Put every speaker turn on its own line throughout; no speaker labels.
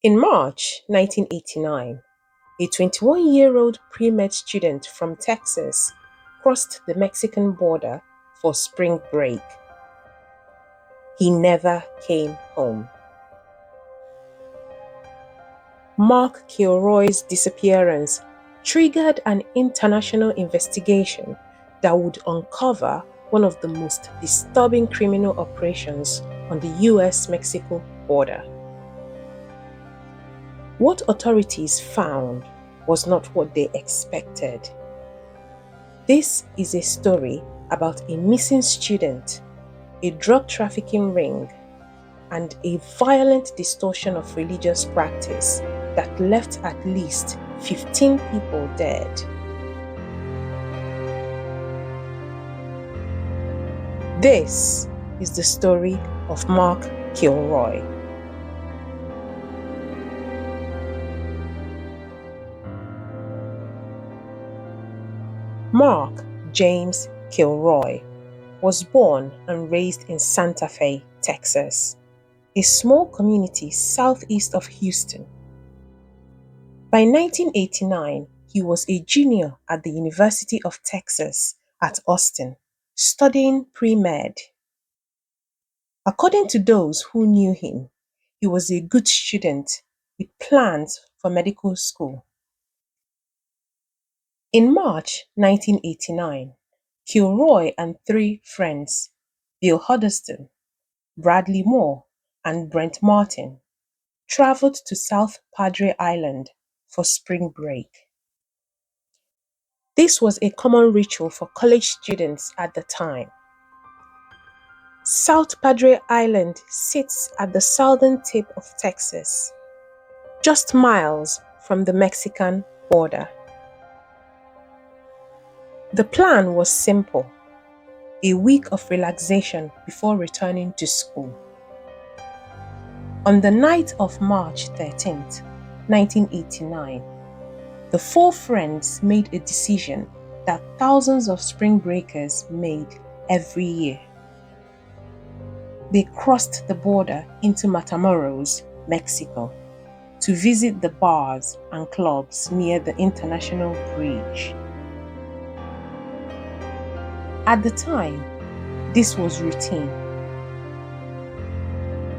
In March 1989, a 21-year-old pre-med student from Texas crossed the Mexican border for spring break. He never came home. Mark Kilroy's disappearance triggered an international investigation that would uncover one of the most disturbing criminal operations on the US-Mexico border. What authorities found was not what they expected. This is a story about a missing student, a drug trafficking ring, and a violent distortion of religious practice that left at least 15 people dead. This is the story of Mark Kilroy. Mark James Kilroy was born and raised in Santa Fe, Texas, a small community southeast of Houston. By 1989, he was a junior at the University of Texas at Austin, studying pre-med. According to those who knew him, he was a good student with plans for medical school. In March 1989, Kilroy and three friends, Bill Huddleston, Bradley Moore, and Brent Martin, traveled to South Padre Island for spring break. This was a common ritual for college students at the time. South Padre Island sits at the southern tip of Texas, just miles from the Mexican border. The plan was simple: a week of relaxation before returning to school. On the night of March 13th, 1989, the four friends made a decision that thousands of spring breakers made every year. They crossed the border into Matamoros, Mexico, to visit the bars and clubs near the International Bridge. At the time, this was routine.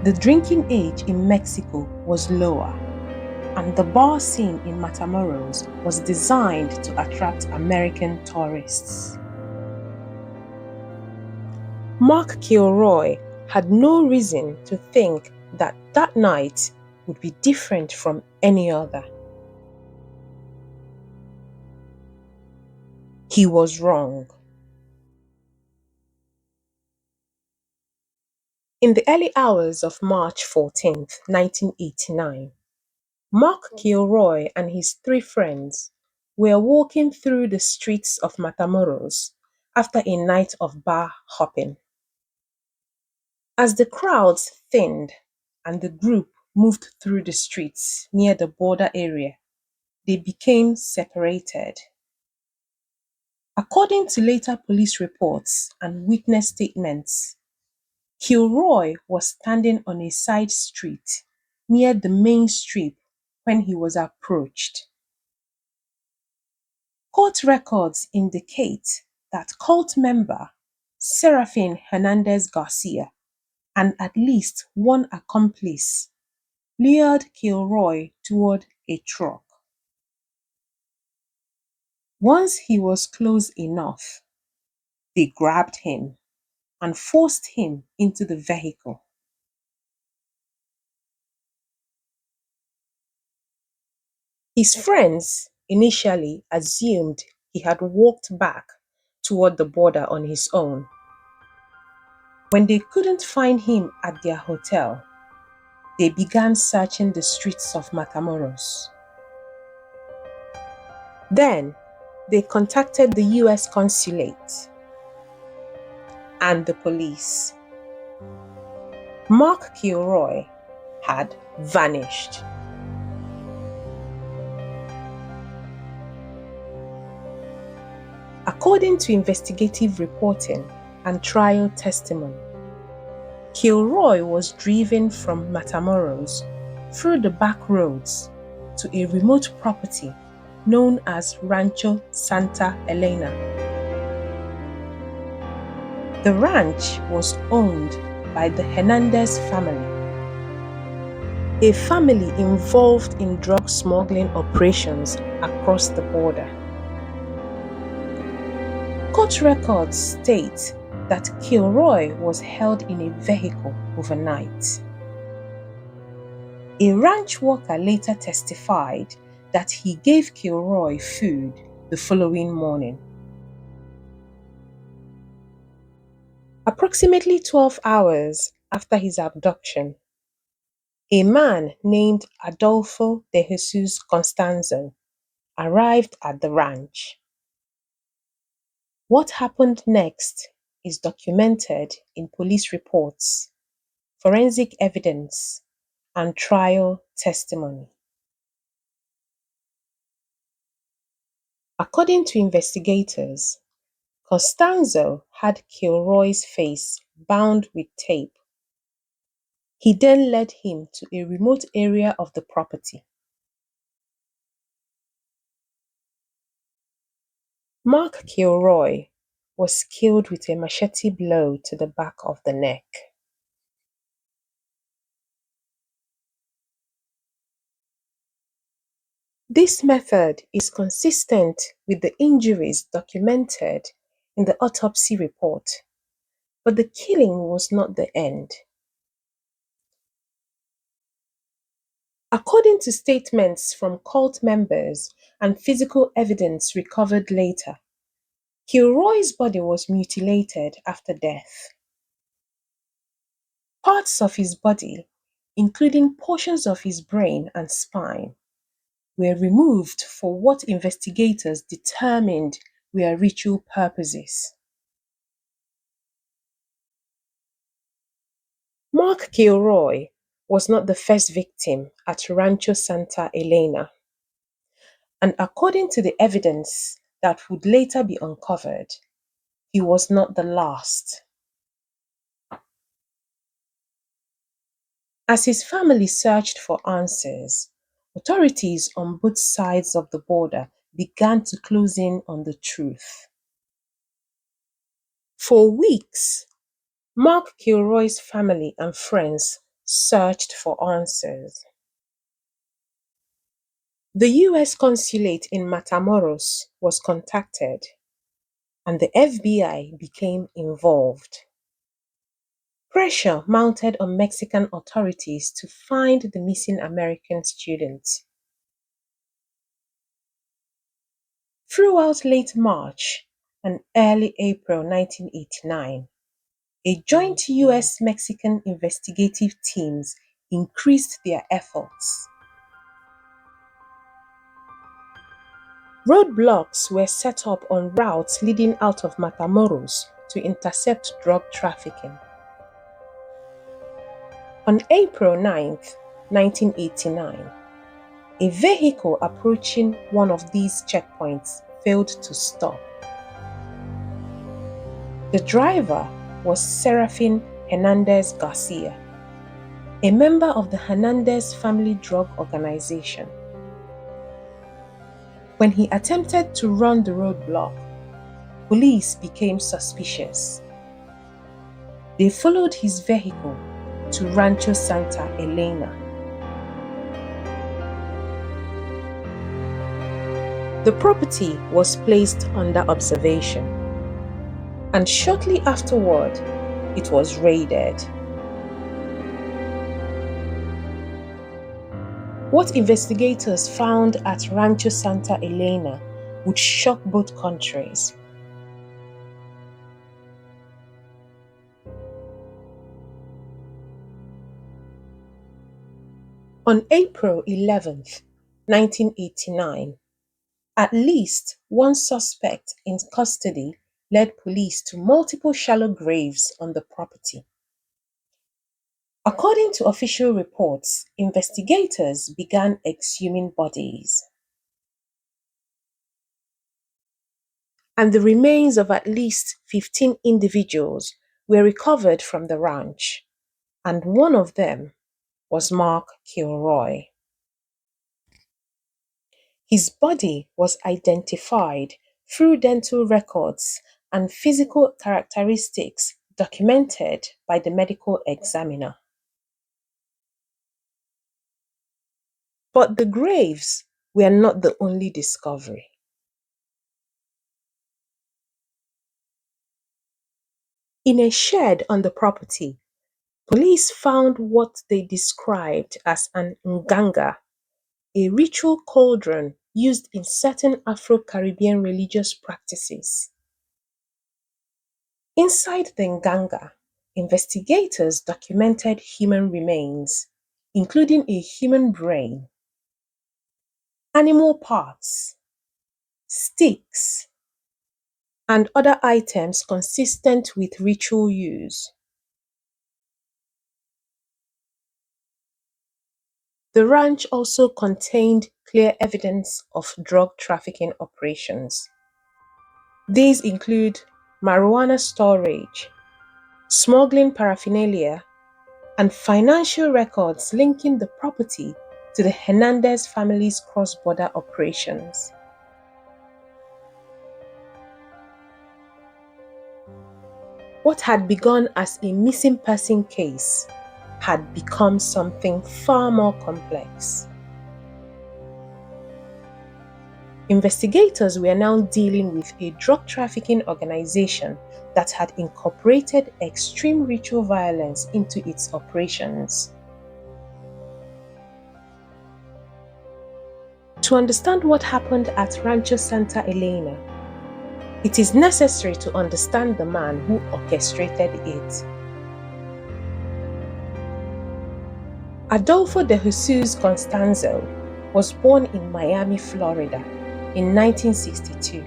The drinking age in Mexico was lower, and the bar scene in Matamoros was designed to attract American tourists. Mark Kilroy had no reason to think that that night would be different from any other. He was wrong. In the early hours of March 14th, 1989, Mark Kilroy and his three friends were walking through the streets of Matamoros after a night of bar hopping. As the crowds thinned and the group moved through the streets near the border area, they became separated. According to later police reports and witness statements, Kilroy was standing on a side street near the main strip when he was approached. Court records indicate that cult member Serafin Hernandez Garcia and at least one accomplice lured Kilroy toward a truck. Once he was close enough, they grabbed him and forced him into the vehicle. His friends initially assumed he had walked back toward the border on his own. When they couldn't find him at their hotel, they began searching the streets of Matamoros. Then, they contacted the US consulate and the police. Mark Kilroy had vanished. According to investigative reporting and trial testimony, Kilroy was driven from Matamoros through the back roads to a remote property known as Rancho Santa Elena. The ranch was owned by the Hernandez family, a family involved in drug smuggling operations across the border. Court records state that Kilroy was held in a vehicle overnight. A ranch worker later testified that he gave Kilroy food the following morning. Approximately 12 hours after his abduction, a man named Adolfo de Jesus Constanzo arrived at the ranch. What happened next is documented in police reports, forensic evidence, and trial testimony. According to investigators, Costanzo had Kilroy's face bound with tape. He then led him to a remote area of the property. Mark Kilroy was killed with a machete blow to the back of the neck. This method is consistent with the injuries documented in the autopsy report, but the killing was not the end. According to statements from cult members and physical evidence recovered later, Kilroy's body was mutilated after death. Parts of his body, including portions of his brain and spine, were removed for what investigators determined were ritual purposes. Mark Kilroy was not the first victim at Rancho Santa Elena, and according to the evidence that would later be uncovered, he was not the last. As his family searched for answers, authorities on both sides of the border began to close in on the truth. For weeks, Mark Kilroy's family and friends searched for answers. The US consulate in Matamoros was contacted, and the FBI became involved. Pressure mounted on Mexican authorities to find the missing American student. Throughout late March and early April 1989, a joint US-Mexican investigative teams increased their efforts. Roadblocks were set up on routes leading out of Matamoros to intercept drug trafficking. On April 9, 1989, a vehicle approaching one of these checkpoints failed to stop. The driver was Serafin Hernandez Garcia, a member of the Hernandez family drug organization. When he attempted to run the roadblock, police became suspicious. They followed his vehicle to Rancho Santa Elena. The property was placed under observation, and shortly afterward, it was raided. What investigators found at Rancho Santa Elena would shock both countries. On April 11, 1989, at least one suspect in custody led police to multiple shallow graves on the property. According to official reports, investigators began exhuming bodies, and the remains of at least 15 individuals were recovered from the ranch, and one of them was Mark Kilroy. His body was identified through dental records and physical characteristics documented by the medical examiner. But the graves were not the only discovery. In a shed on the property, police found what they described as an nganga, a ritual cauldron used in certain Afro-Caribbean religious practices. Inside the nganga, investigators documented human remains, including a human brain, animal parts, sticks, and other items consistent with ritual use. The ranch also contained clear evidence of drug trafficking operations. These include marijuana storage, smuggling paraphernalia, and financial records linking the property to the Hernandez family's cross-border operations. What had begun as a missing person case had become something far more complex. Investigators were now dealing with a drug trafficking organization that had incorporated extreme ritual violence into its operations. To understand what happened at Rancho Santa Elena, it is necessary to understand the man who orchestrated it. Adolfo de Jesus Constanzo was born in Miami, Florida in 1962.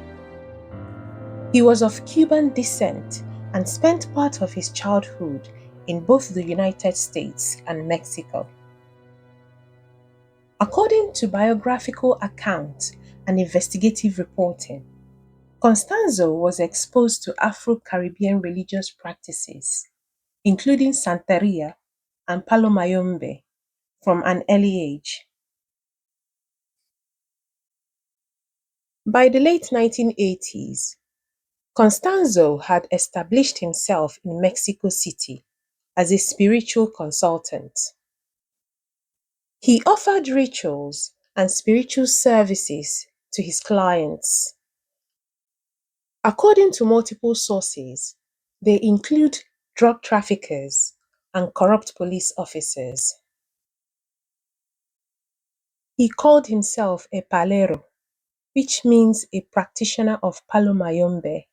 He was of Cuban descent and spent part of his childhood in both the United States and Mexico. According to biographical accounts and investigative reporting, Constanzo was exposed to Afro-Caribbean religious practices, including Santeria and Palo Mayombe, from an early age. By the late 1980s, Constanzo had established himself in Mexico City as a spiritual consultant. He offered rituals and spiritual services to his clients. According to multiple sources, they include drug traffickers and corrupt police officers. He called himself a palero, which means a practitioner of Palo Mayombe.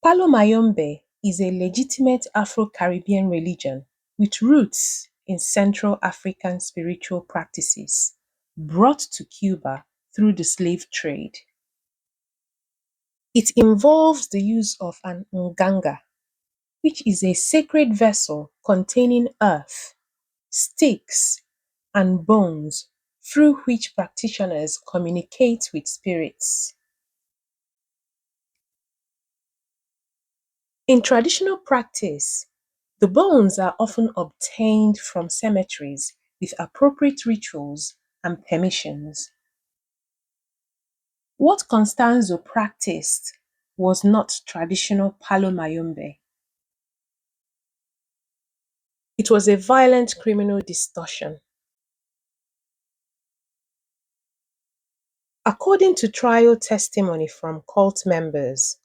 Palo Mayombe is a legitimate Afro-Caribbean religion with roots in Central African spiritual practices brought to Cuba through the slave trade. It involves the use of an nganga, which is a sacred vessel containing earth, sticks, and bones through which practitioners communicate with spirits. In traditional practice, the bones are often obtained from cemeteries with appropriate rituals and permissions. What Constanzo practiced was not traditional Palo Mayombe. It was a violent criminal distortion. According to trial testimony from cult members,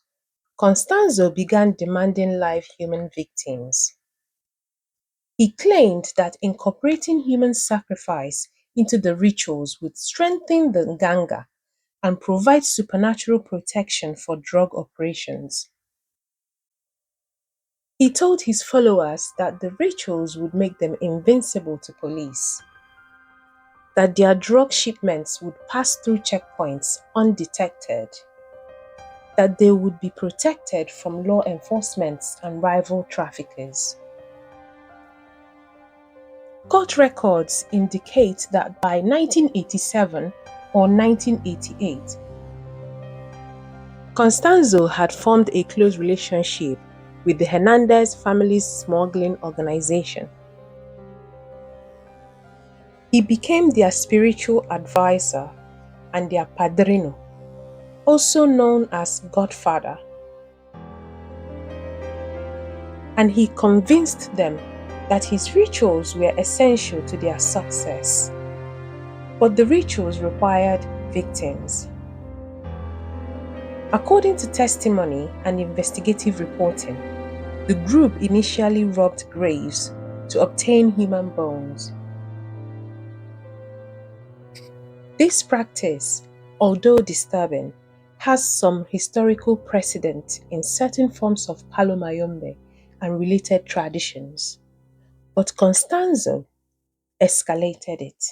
Constanzo began demanding live human victims. He claimed that incorporating human sacrifice into the rituals would strengthen the Nganga and provide supernatural protection for drug operations. He told his followers that the rituals would make them invincible to police, that their drug shipments would pass through checkpoints undetected, that they would be protected from law enforcement and rival traffickers. Court records indicate that by 1987 or 1988, Constanzo had formed a close relationship with the Hernandez family's smuggling organization. He became their spiritual advisor and their padrino, also known as Godfather, and he convinced them that his rituals were essential to their success. But the rituals required victims. According to testimony and investigative reporting, the group initially robbed graves to obtain human bones. This practice, although disturbing, has some historical precedent in certain forms of Palo Mayombe and related traditions. But Constanzo escalated it.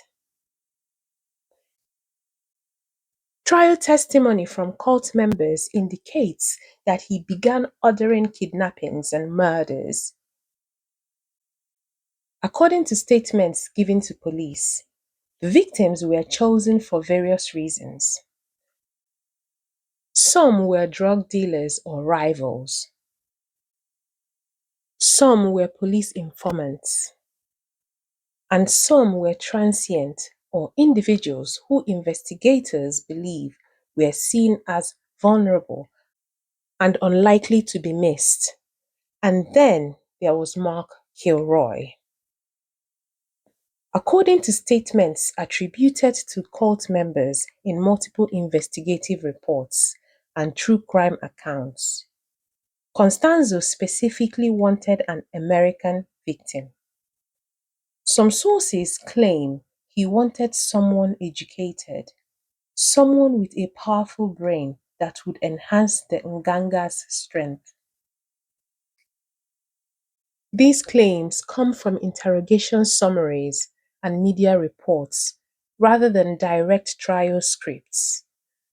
Trial testimony from cult members indicates that he began ordering kidnappings and murders. According to statements given to police, the victims were chosen for various reasons. Some were drug dealers or rivals. Some were police informants. And some were transient or individuals who investigators believe were seen as vulnerable and unlikely to be missed. And then there was Mark Kilroy. According to statements attributed to cult members in multiple investigative reports and true crime accounts, Constanzo specifically wanted an American victim. Some sources claim he wanted someone educated, someone with a powerful brain that would enhance the Nganga's strength. These claims come from interrogation summaries and media reports rather than direct trial scripts,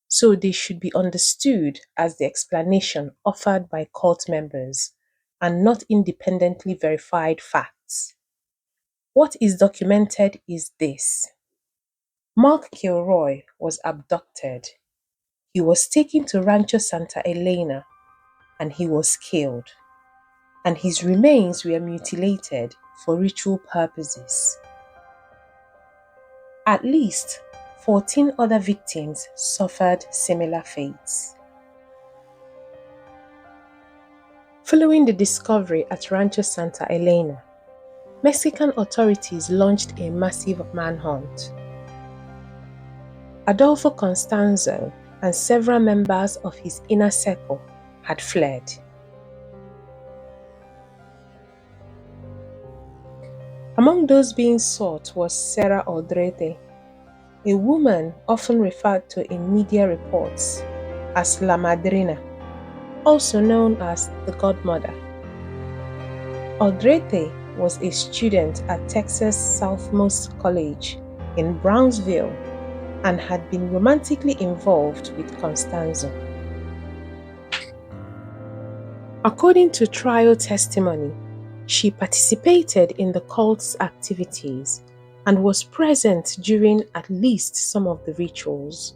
so they should be understood as the explanation offered by cult members and not independently verified facts. What is documented is this: Mark Kilroy was abducted. He was taken to Rancho Santa Elena and he was killed, and his remains were mutilated for ritual purposes. At least 14 other victims suffered similar fates. Following the discovery at Rancho Santa Elena, Mexican authorities launched a massive manhunt. Adolfo Constanzo and several members of his inner circle had fled. Among those being sought was Sarah Aldrete, a woman often referred to in media reports as La Madrina, also known as the Godmother. Aldrete was a student at Texas Southmost College in Brownsville and had been romantically involved with Constanzo. According to trial testimony, she participated in the cult's activities and was present during at least some of the rituals.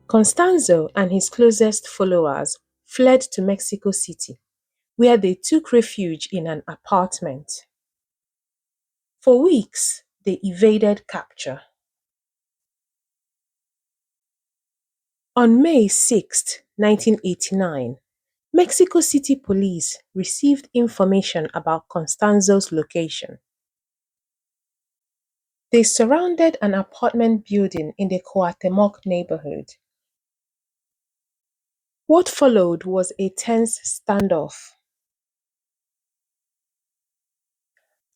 Constanzo and his closest followers fled to Mexico City, where they took refuge in an apartment. For weeks, they evaded capture. On May 6, 1989, Mexico City police received information about Constanzo's location. They surrounded an apartment building in the Cuauhtemoc neighborhood. What followed was a tense standoff.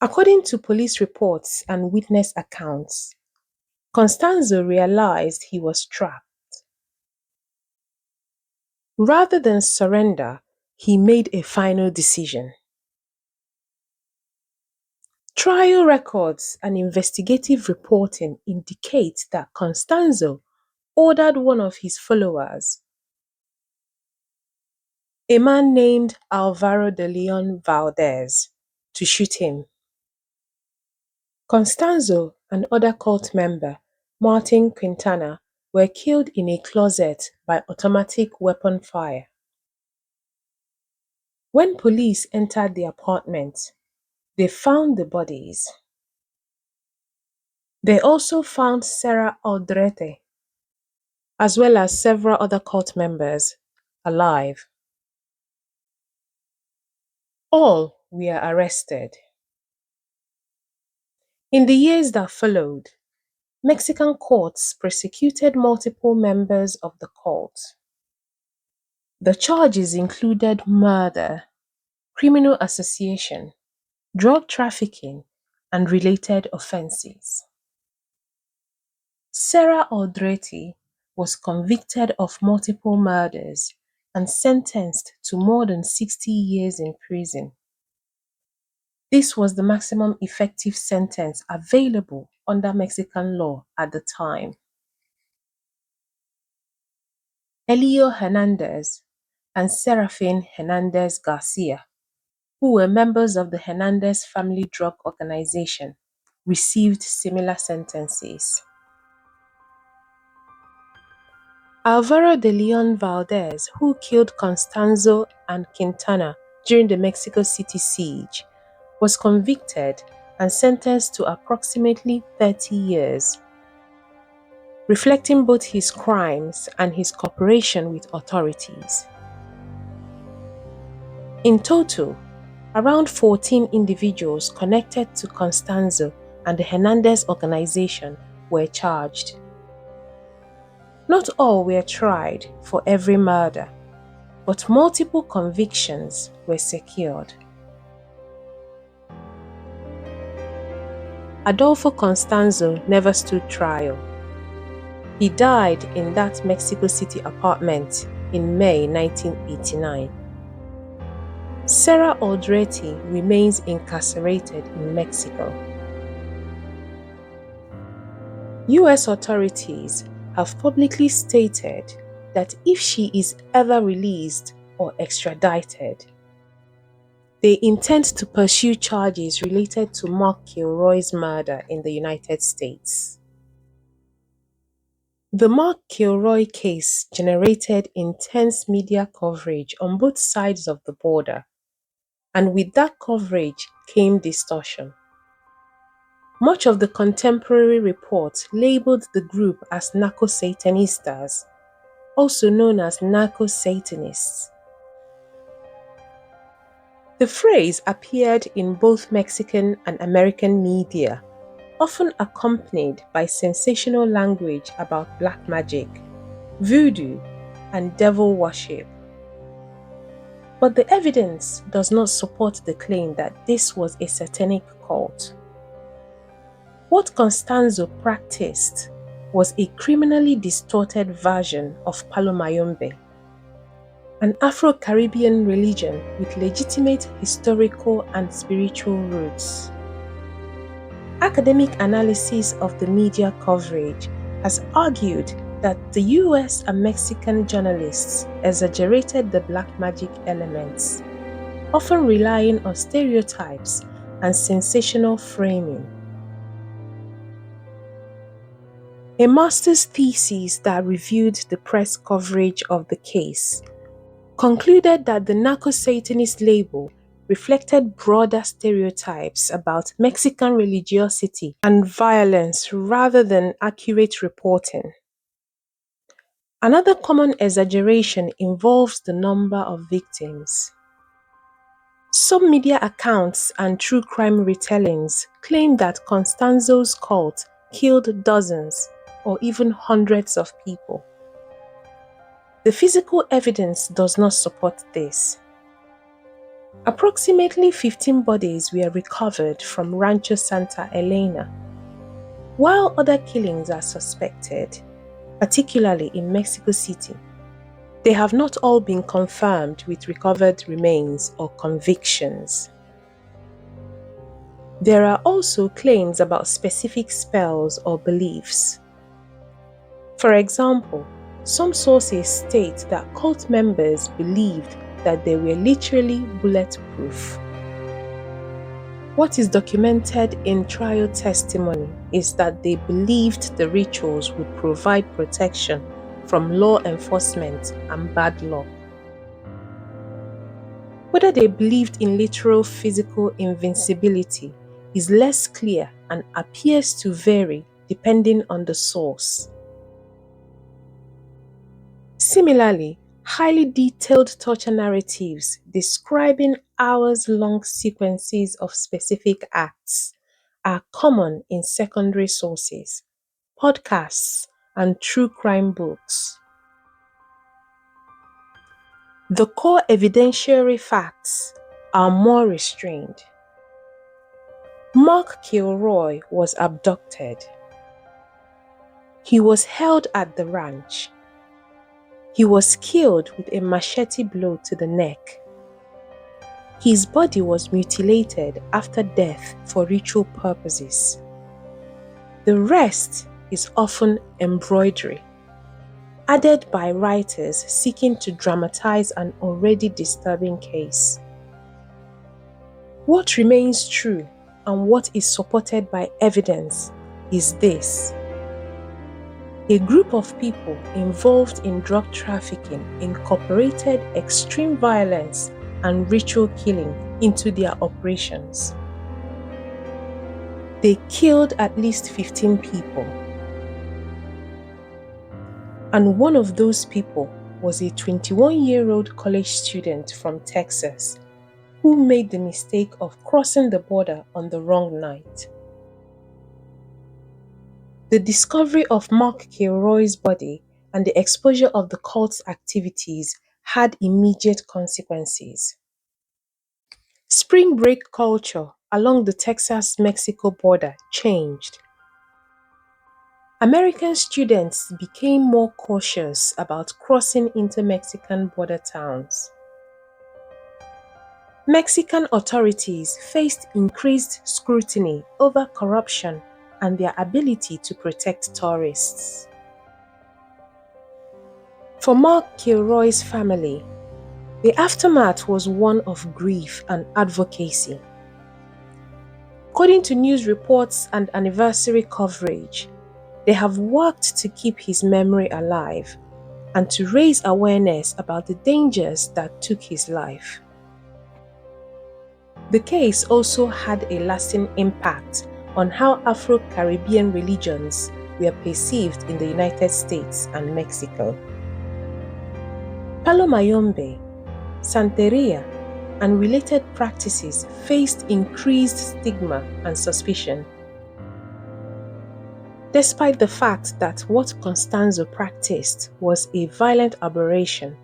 According to police reports and witness accounts, Constanzo realized he was trapped. Rather than surrender, he made a final decision. Trial records and investigative reporting indicate that Constanzo ordered one of his followers, a man named Alvaro de Leon Valdez, to shoot him. Constanzo and other cult member Martin Quintana were killed in a closet by automatic weapon fire. When police entered the apartment, They found the bodies. They also found Sarah Aldrete, as well as several other cult members, alive. All were arrested. In the years that followed, Mexican courts prosecuted multiple members of the cult. The charges included murder, criminal association, drug trafficking, and related offenses. Sarah Aldrete was convicted of multiple murders and sentenced to more than 60 years in prison. This was the maximum effective sentence available under Mexican law at the time. Elio Hernandez and Serafin Hernandez Garcia, who were members of the Hernandez family drug organization, received similar sentences. Alvaro de Leon Valdez, who killed Constanzo and Quintana during the Mexico City siege, was convicted and sentenced to approximately 30 years, reflecting both his crimes and his cooperation with authorities. In total, around 14 individuals connected to Constanzo and the Hernandez organization were charged. Not all were tried for every murder, but multiple convictions were secured. Adolfo Constanzo never stood trial. He died in that Mexico City apartment in May 1989. Sarah Aldrete remains incarcerated in Mexico. US authorities have publicly stated that if she is ever released or extradited, they intend to pursue charges related to Mark Kilroy's murder in the United States. The Mark Kilroy case generated intense media coverage on both sides of the border, and with that coverage came distortion. Much of the contemporary report labeled the group as narco-satanistas, also known as narco-satanists. The phrase appeared in both Mexican and American media, often accompanied by sensational language about black magic, voodoo, and devil worship. But the evidence does not support the claim that this was a satanic cult. What Constanzo practiced was a criminally distorted version of Palo Mayombe, an Afro-Caribbean religion with legitimate historical and spiritual roots. Academic analysis of the media coverage has argued that the US and Mexican journalists exaggerated the black magic elements, often relying on stereotypes and sensational framing. A master's thesis that reviewed the press coverage of the case concluded that the narco-satanist label reflected broader stereotypes about Mexican religiosity and violence rather than accurate reporting. Another common exaggeration involves the number of victims. Some media accounts and true crime retellings claim that Constanzo's cult killed dozens or even hundreds of people. The physical evidence does not support this. Approximately 15 bodies were recovered from Rancho Santa Elena. While other killings are suspected, particularly in Mexico City, they have not all been confirmed with recovered remains or convictions. There are also claims about specific spells or beliefs. For example, some sources state that cult members believed that they were literally bulletproof. What is documented in trial testimony is that they believed the rituals would provide protection from law enforcement and bad luck. Whether they believed in literal physical invincibility is less clear and appears to vary depending on the source. Similarly, highly detailed torture narratives describing hours-long sequences of specific acts are common in secondary sources, podcasts, and true crime books. The core evidentiary facts are more restrained. Mark Kilroy was abducted. He was held at the ranch. He was killed with a machete blow to the neck. His body was mutilated after death for ritual purposes. The rest is often embroidery, added by writers seeking to dramatize an already disturbing case. What remains true and what is supported by evidence is this. A group of people involved in drug trafficking incorporated extreme violence and ritual killing into their operations. They killed at least 15 people. And one of those people was a 21-year-old college student from Texas who made the mistake of crossing the border on the wrong night. The discovery of Mark Kilroy's body and the exposure of the cult's activities had immediate consequences. Spring break culture along the Texas-Mexico border changed. American students became more cautious about crossing into Mexican border towns. Mexican authorities faced increased scrutiny over corruption and their ability to protect tourists. For Mark Kilroy's family, the aftermath was one of grief and advocacy. According to news reports and anniversary coverage, they have worked to keep his memory alive and to raise awareness about the dangers that took his life. The case also had a lasting impact on how Afro-Caribbean religions were perceived in the United States and Mexico. Palo Mayombe, Santeria, and related practices faced increased stigma and suspicion. Despite the fact that what Constanzo practiced was a violent aberration,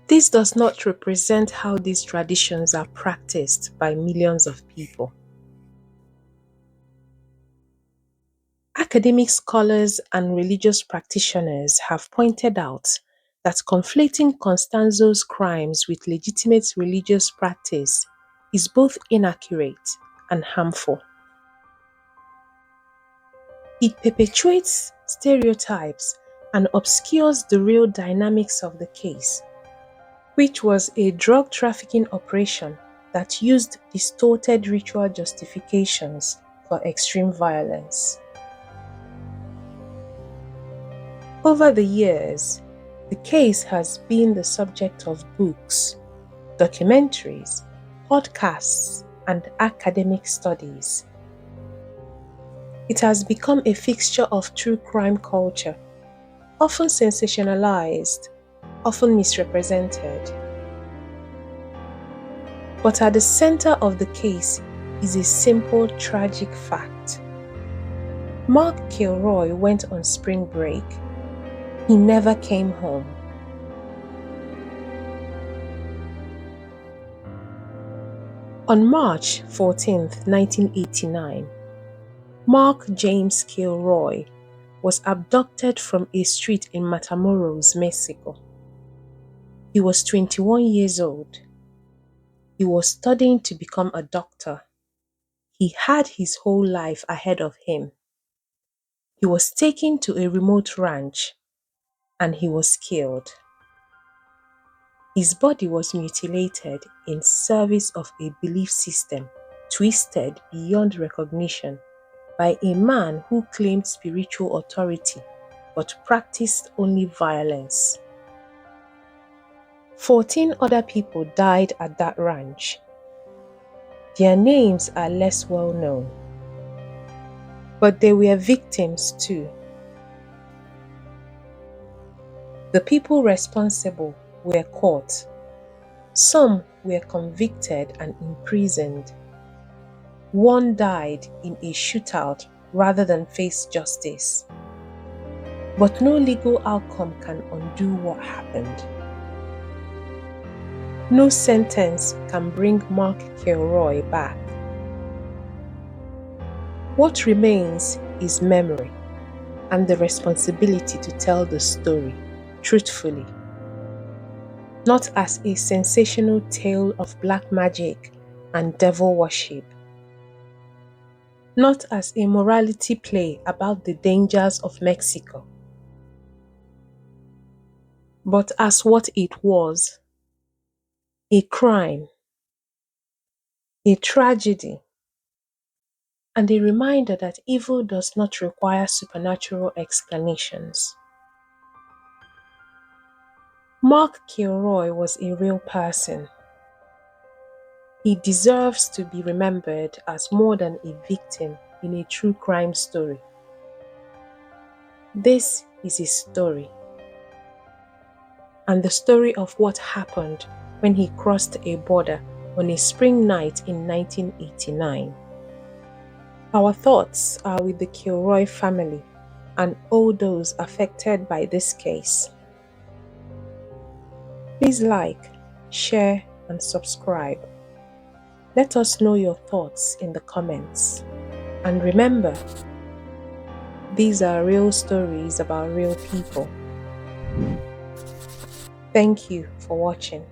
this does not represent how these traditions are practiced by millions of people. Academic scholars and religious practitioners have pointed out that conflating Constanzo's crimes with legitimate religious practice is both inaccurate and harmful. It perpetuates stereotypes and obscures the real dynamics of the case, which was a drug trafficking operation that used distorted ritual justifications for extreme violence. Over the years, the case has been the subject of books, documentaries, podcasts, and academic studies. It has become a fixture of true crime culture, often sensationalized, often misrepresented. But at the center of the case is a simple, tragic fact. Mark Kilroy went on spring break. He never came home. On March 14, 1989, Mark James Kilroy was abducted from a street in Matamoros, Mexico. He was 21 years old. He was studying to become a doctor. He had his whole life ahead of him. He was taken to a remote ranch and he was killed. His body was mutilated in service of a belief system twisted beyond recognition by a man who claimed spiritual authority but practiced only violence. 14 other people died at that ranch. Their names are less well known, but they were victims too. The people responsible were caught. Some were convicted and imprisoned. One died in a shootout rather than face justice. But no legal outcome can undo what happened. No sentence can bring Mark Kilroy back. What remains is memory and the responsibility to tell the story truthfully, not as a sensational tale of black magic and devil worship, not as a morality play about the dangers of Mexico, but as what it was: a crime, a tragedy, and a reminder that evil does not require supernatural explanations. Mark Kilroy was a real person. He deserves to be remembered as more than a victim in a true crime story. This is his story, and the story of what happened when he crossed a border on a spring night in 1989. Our thoughts are with the Kilroy family and all those affected by this case. Please like, share, and subscribe. Let us know your thoughts in the comments. And remember, these are real stories about real people. Thank you for watching.